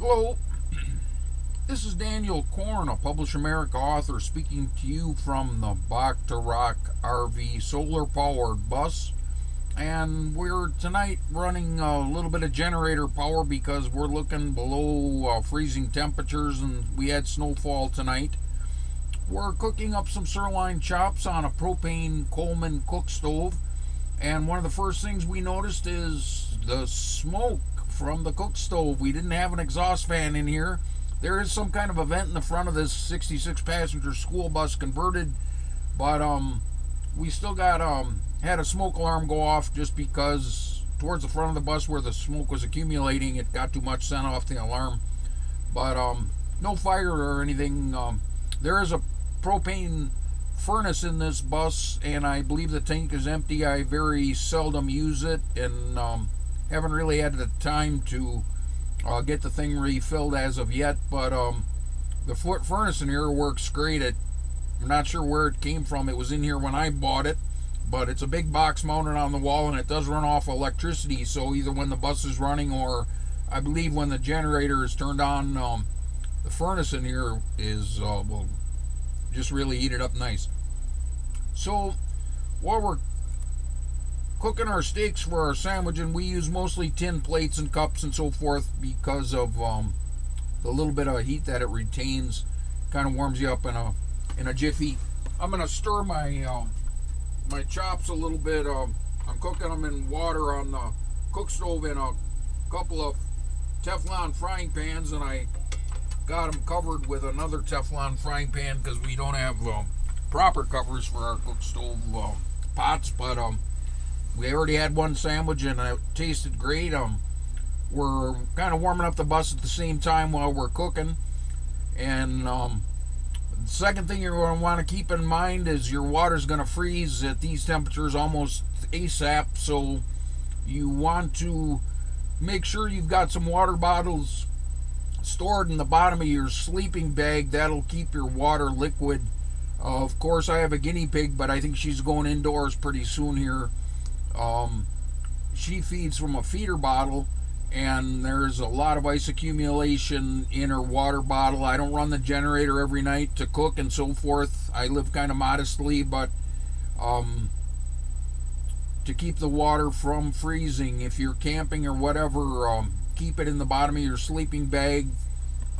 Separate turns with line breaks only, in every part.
Hello, this is Daniel Korn, a Publish America author, speaking to you from the Bach to Rock RV solar powered bus. And we're tonight running a little bit of generator power because we're looking below freezing temperatures and we had snowfall tonight. We're cooking up some sirloin chops on a propane Coleman cook stove. And one of the first things we noticed is the smoke from the cook stove. We didn't have an exhaust fan in here. There is some kind of a vent in the front of this 66 passenger school bus converted, but we still got had a smoke alarm go off just because towards the front of the bus where the smoke was accumulating, it got too much, sent off the alarm. But no fire or anything. There is a propane furnace in this bus, and I believe the tank is empty. I very seldom use it, and haven't really had the time to get the thing refilled as of yet. But the furnace in here works great. I'm not sure where it came from. It was in here when I bought it, but it's a big box mounted on the wall, and it does run off electricity. So either when the bus is running, or I believe when the generator is turned on, the furnace in here is will just really heat it up nice. So while we're cooking our steaks for our sandwich, and we use mostly tin plates and cups and so forth because of the little bit of heat that it retains. Kind of warms you up in a jiffy. I'm gonna stir my my chops a little bit. I'm cooking them in water on the cook stove in a couple of Teflon frying pans, and I got them covered with another Teflon frying pan because we don't have proper covers for our cook stove pots. But we already had one sandwich and it tasted great. We're kind of warming up the bus at the same time while we're cooking. And the second thing you're going to want to keep in mind is your water's going to freeze at these temperatures almost ASAP. So you want to make sure you've got some water bottles stored in the bottom of your sleeping bag. That'll keep your water liquid. Of course, I have a guinea pig, but I think she's going indoors pretty soon here. She feeds from a feeder bottle, and there's a lot of ice accumulation in her water bottle. I don't run the generator every night to cook and so forth. I live kind of modestly, but to keep the water from freezing, if you're camping or whatever, keep it in the bottom of your sleeping bag.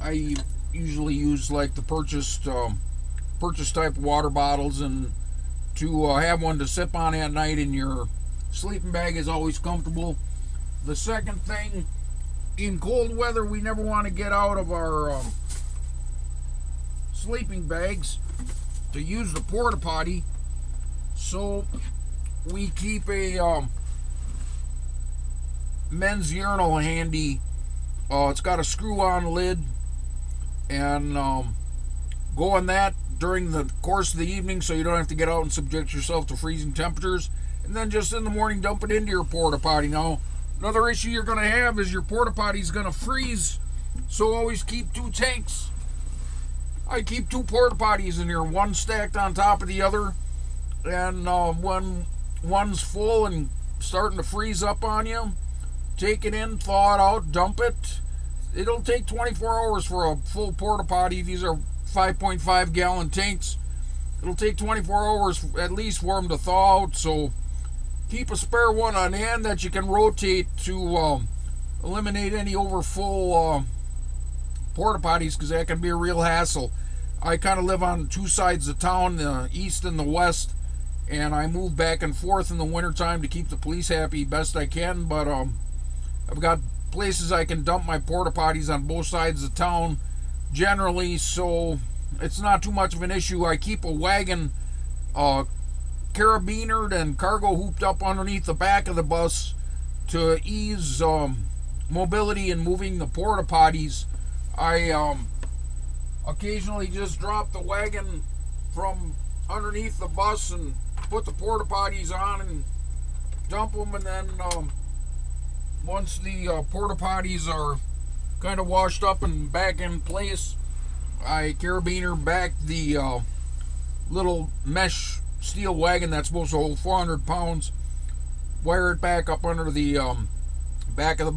I usually use like the purchased type water bottles, and to have one to sip on at night in your sleeping bag is always comfortable. The second thing, in cold weather, we never want to get out of our sleeping bags to use the porta potty, so we keep a men's urinal handy. It's got a screw-on lid, and go on that during the course of the evening so you don't have to get out and subject yourself to freezing temperatures. And then just in the morning, dump it into your porta potty. Now, another issue you're going to have is your porta potty is going to freeze, so always keep two tanks. I keep two porta potties in here, one stacked on top of the other, and when one's full and starting to freeze up on you, take it in, thaw it out, dump it. It'll take 24 hours for a full porta potty. These are 5.5 gallon tanks. It'll take 24 hours at least for them to thaw out, so keep a spare one on hand that you can rotate to eliminate any overfull porta potties, because that can be a real hassle. I kind of live on two sides of town, the east and the west, and I move back and forth in the wintertime to keep the police happy best I can. But I've got places I can dump my porta potties on both sides of town generally, so it's not too much of an issue. I keep a wagon carabinered and cargo hooped up underneath the back of the bus to ease mobility in moving the porta potties. I occasionally just drop the wagon from underneath the bus and put the porta potties on and dump them, and then once the porta potties are kind of washed up and back in place, I carabiner back the little mesh steel wagon that's supposed to hold 400 pounds, wire it back up under the back of the